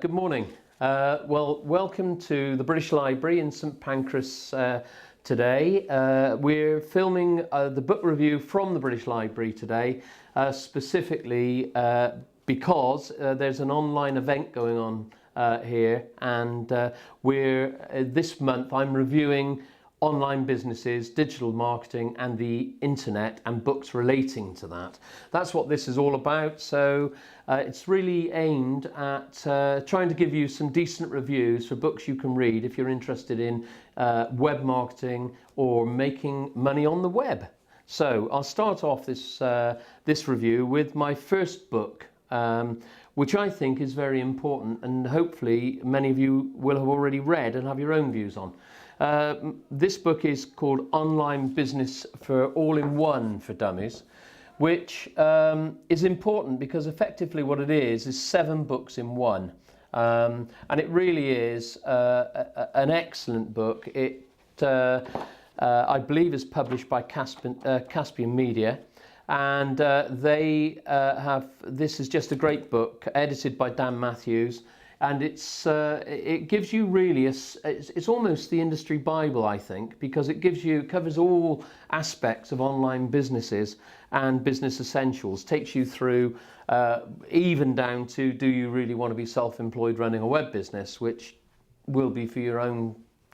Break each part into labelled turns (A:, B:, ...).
A: Good morning. Well, welcome to the British Library in St Pancras today. We're filming the book review from the British Library today, specifically because there's an online event going on here, and this month I'm reviewing online businesses, digital marketing and the internet and books relating to that. That's what this is all about. So it's really aimed at trying to give you some decent reviews for books you can read if you're interested in web marketing or making money on the web. So I'll start off this review with my first book, which I think is very important, and hopefully many of you will have already read and have your own views on. This book is called Online Business for All-in-One for Dummies, which is important because effectively what it is 7 books in one. And it really is an excellent book. It, I believe, is published by Caspian Media. And this is just a great book, edited by Dan Matthews. And it gives you really it's almost the industry Bible, I think, because it covers all aspects of online businesses and business essentials. Takes you through even down to, do you really want to be self-employed running a web business, which will be for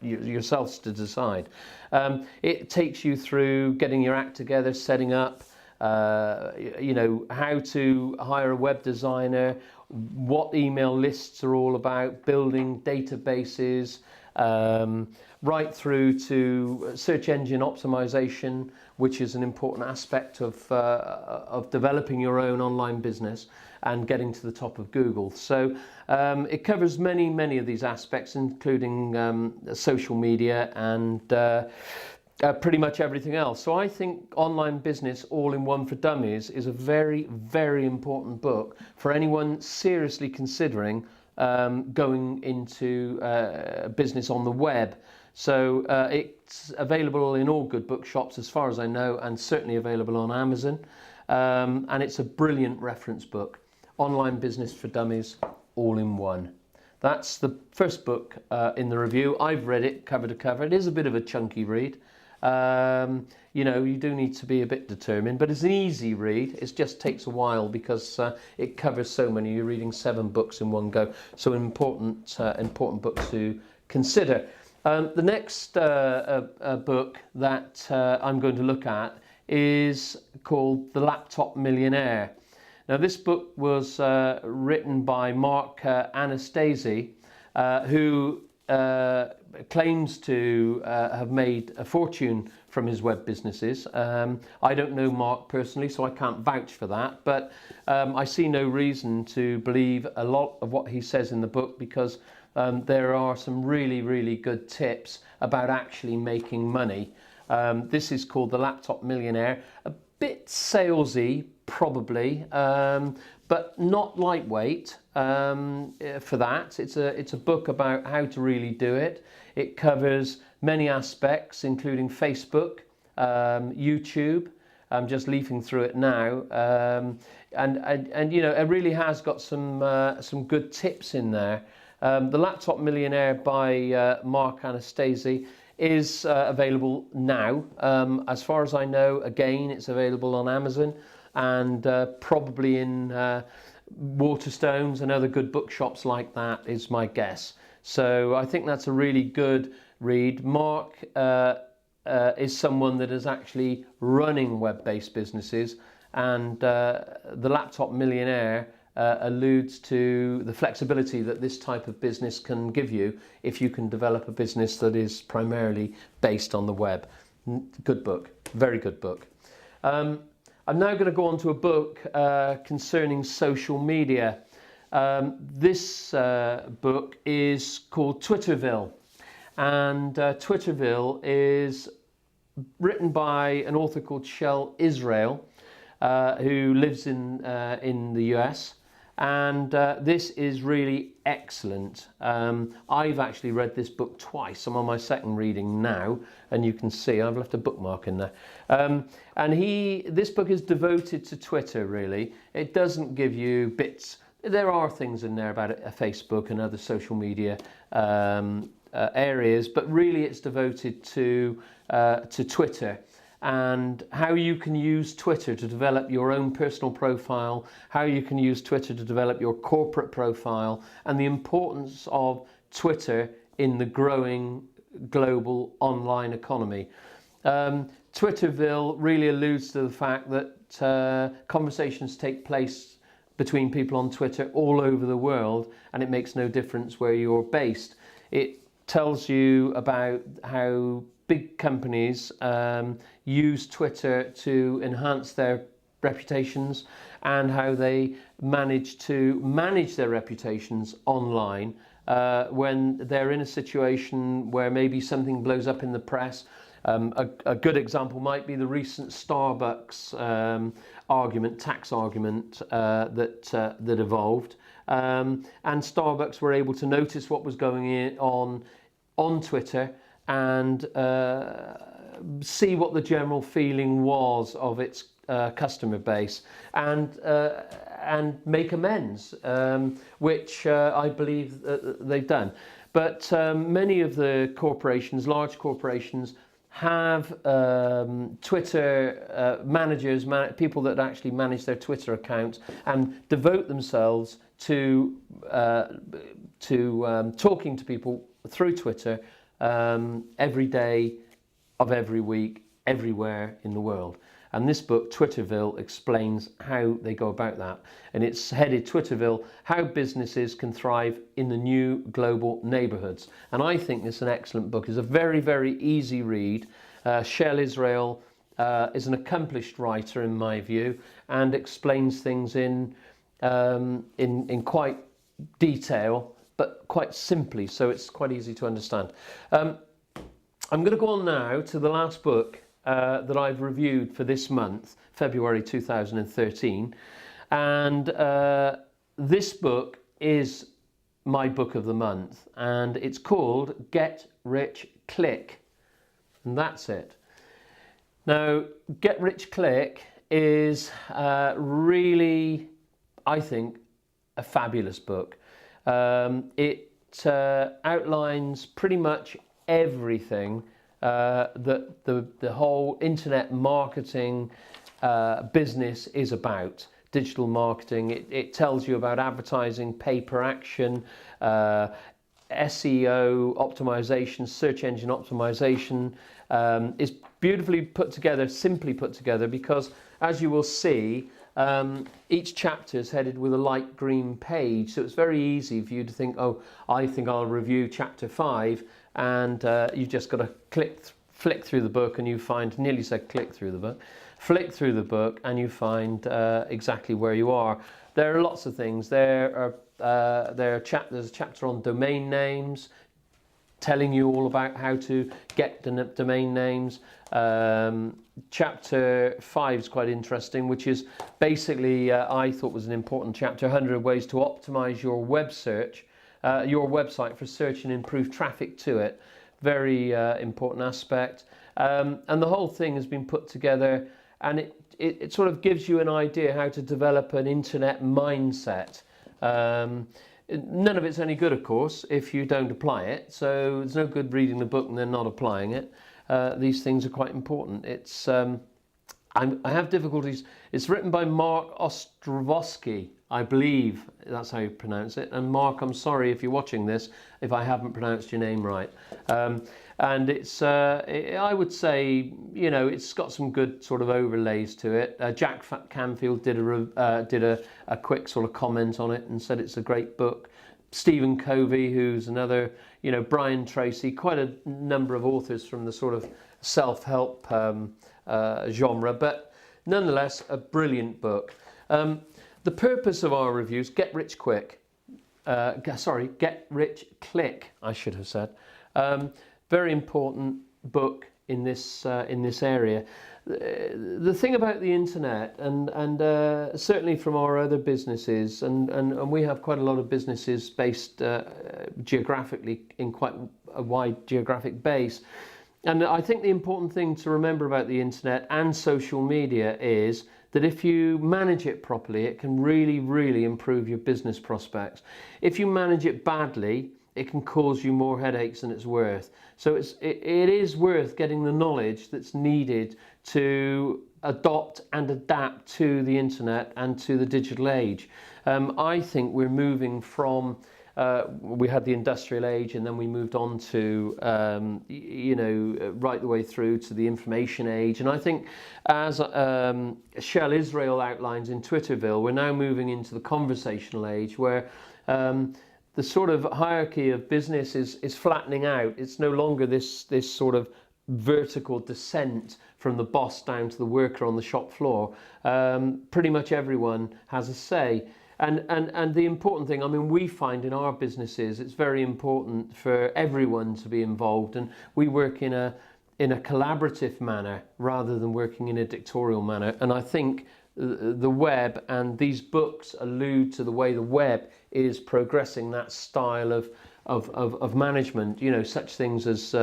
A: yourselves to decide. It takes you through getting your act together, setting up, how to hire a web designer, what email lists are all about, building databases, right through to search engine optimization, which is an important aspect of developing your own online business and getting to the top of Google. So it covers many of these aspects, including social media and pretty much everything else. So I think Online Business All-in-One for Dummies is a very important book for anyone seriously considering going into business on the web. So it's available in all good bookshops as far as I know, and certainly available on Amazon. And it's a brilliant reference book. Online Business for Dummies All-in-One. That's the first book in the review. I've read it cover to cover. It is a bit of a chunky read. You do need to be a bit determined, but it's an easy read. It just takes a while because it covers so many. You're reading 7 books in one go, so an important book to consider. The next book that I'm going to look at is called The Laptop Millionaire. Now, this book was written by Mark Anastasi, who claims to have made a fortune from his web businesses. I don't know Mark personally, so I can't vouch for that, but I see no reason to believe a lot of what he says in the book, because there are some really good tips about actually making money. This is called The Laptop Millionaire. A bit salesy, probably, but not lightweight for that. It's a book about how to really do it. It covers many aspects, including Facebook, YouTube. I'm just leafing through it now, and it really has got some good tips in there. The Laptop Millionaire by Mark Anastasi is available now. As far as I know, again, it's available on Amazon and probably in Waterstones and other good bookshops like that, is my guess. So I think that's a really good read. Mark is someone that is actually running web-based businesses, and The Laptop Millionaire alludes to the flexibility that this type of business can give you if you can develop a business that is primarily based on the web. Good book, very good book. I'm now going to go on to a book concerning social media. This book is called Ville, and Ville is written by an author called Shel Israel, who lives in the US. And this is really excellent. I've actually read this book twice. I'm on my second reading now, and you can see I've left a bookmark in there. And this book is devoted to Twitter, really. It doesn't give you bits there are things in there about Facebook and other social media areas, but really it's devoted to Twitter and how you can use Twitter to develop your own personal profile, how you can use Twitter to develop your corporate profile, and the importance of Twitter in the growing global online economy. Ville really alludes to the fact that conversations take place between people on Twitter all over the world, and it makes no difference where you're based. It tells you about how big companies use Twitter to enhance their reputations and how they manage to manage their reputations online when they're in a situation where maybe something blows up in the press. A good example might be the recent Starbucks tax argument that evolved, and Starbucks were able to notice what was going on Twitter and see what the general feeling was of its customer base and make amends, which I believe they've done. But many of the corporations, large corporations, have Twitter managers, people that actually manage their Twitter accounts and devote themselves to talking to people through Twitter every day of every week, everywhere in the world. And this book, Ville, explains how they go about that. And it's headed Ville, How Businesses Can Thrive in the New Global Neighborhoods. And I think it's an excellent book. It's a very, very easy read. Shell Israel is an accomplished writer, in my view, and explains things in quite detail, but quite simply, so it's quite easy to understand. I'm going to go on now to the last book that I've reviewed for this month, February 2013, and this book is my book of the month, and it's called Get Rich Click, and that's it. Now, Get Rich Click is really, I think, a fabulous book. It outlines pretty much everything that the whole internet marketing business is about. Digital marketing. It tells you about advertising, pay-per action, SEO optimization, search engine optimization. Is beautifully put together, simply put together, because as you will see, each chapter is headed with a light green page, so it's very easy for you to think, oh, I think I'll review chapter 5, and you've just got to flick through the book, and you find, nearly said click through the book, flick through the book, and you find exactly where you are. There are lots of things. There's a chapter on domain names, telling you all about how to get domain names. Chapter 5 is quite interesting, which is basically, I thought was an important chapter, 100 ways to optimize your your website for search and improve traffic to it. Very important aspect. And the whole thing has been put together, and it sort of gives you an idea how to develop an internet mindset. None of it's any good, of course, if you don't apply it. So there's no good reading the book and then not applying it. These things are quite important. It's I have difficulties. It's written by Mark Ostrovsky, I believe that's how you pronounce it. And Mark, I'm sorry if you're watching this if I haven't pronounced your name right. And it's I would say, you know, it's got some good sort of overlays to it. Jack Canfield did a quick sort of comment on it and said it's a great book. Stephen Covey, who's another, you know, Brian Tracy, quite a number of authors from the sort of self-help genre, but nonetheless a brilliant book. The purpose of our reviews, Get Rich Click, I should have said. Very important book in this area. The thing about the internet, and certainly from our other businesses, and we have quite a lot of businesses based geographically in quite a wide geographic base. And I think the important thing to remember about the internet and social media is that if you manage it properly, it can really, really improve your business prospects. If you manage it badly, it can cause you more headaches than it's worth. So it is worth getting the knowledge that's needed to adopt and adapt to the internet and to the digital age. I think we're moving from we had the industrial age, and then we moved on to right the way through to the information age. And I think, as Shell Israel outlines in Ville, we're now moving into the conversational age, where the sort of hierarchy of business is flattening out. It's no longer this sort of vertical descent from the boss down to the worker on the shop floor. Pretty much everyone has a say. And the important thing, I mean, we find in our businesses, it's very important for everyone to be involved, and we work in a collaborative manner rather than working in a dictatorial manner. And I think the web and these books allude to the way the web is progressing that style of management. You know, such things as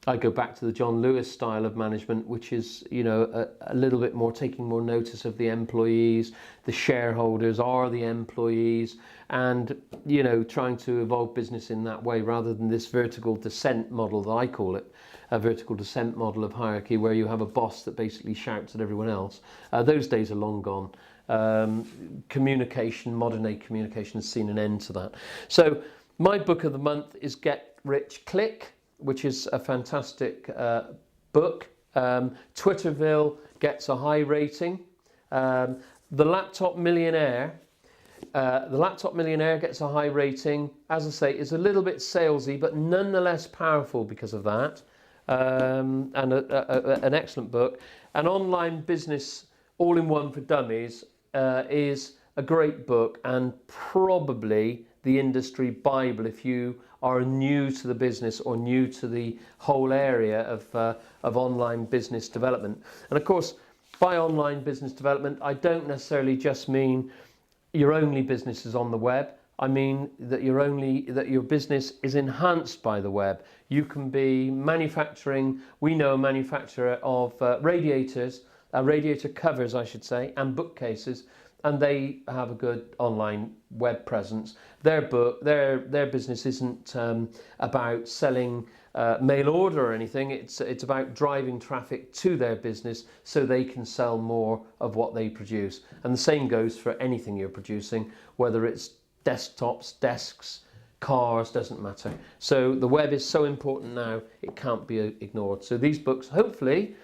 A: I go back to the John Lewis style of management, which is, you know, a little bit more taking more notice of the employees. The shareholders are the employees, and, you know, trying to evolve business in that way rather than this vertical descent model that I call it, a vertical descent model of hierarchy where you have a boss that basically shouts at everyone else. Those days are long gone. Communication, modern day communication, has seen an end to that. So my book of the month is Get Rich Click, which is a fantastic book. Ville gets a high rating. The Laptop Millionaire. The Laptop Millionaire gets a high rating. As I say, it's a little bit salesy, but nonetheless powerful because of that. And an excellent book. An Online Business All-in-One for Dummies is a great book, and probably the industry Bible if you are new to the business or new to the whole area of online business development. And of course, by online business development, I don't necessarily just mean your only business is on the web. I mean that your business is enhanced by the web. You can be manufacturing. We know a manufacturer of radiator covers, I should say, and bookcases, and they have a good online web presence. Their business isn't about selling mail order or anything. It's about driving traffic to their business so they can sell more of what they produce. And the same goes for anything you're producing, whether it's desktops, desks, cars, doesn't matter. So the web is so important now, it can't be ignored. So these books hopefully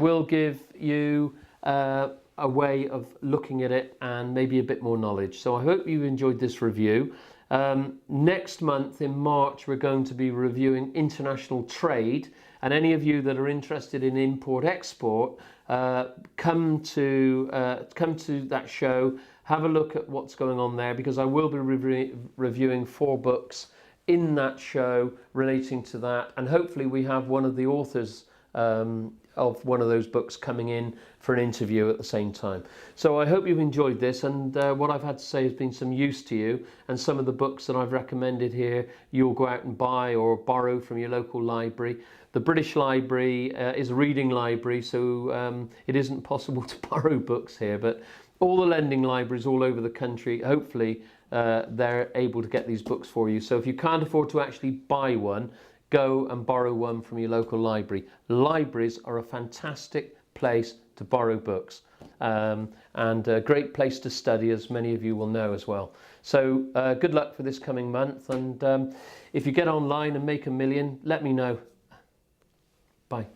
A: will give you a way of looking at it and maybe a bit more knowledge. So I hope you enjoyed this review. Next month in March, we're going to be reviewing international trade, and any of you that are interested in import-export, come to that show, have a look at what's going on there, because I will be reviewing 4 books in that show relating to that, and hopefully we have one of the authors of one of those books coming in for an interview at the same time. So I hope you've enjoyed this, and what I've had to say has been some use to you, and some of the books that I've recommended here you'll go out and buy or borrow from your local library. The British Library is a reading library, so it isn't possible to borrow books here, but all the lending libraries all over the country, hopefully they're able to get these books for you. So if you can't afford to actually buy one, go and borrow one from your local library. Libraries are a fantastic place to borrow books, and a great place to study, as many of you will know as well. So good luck for this coming month, and if you get online and make $1 million, let me know. Bye.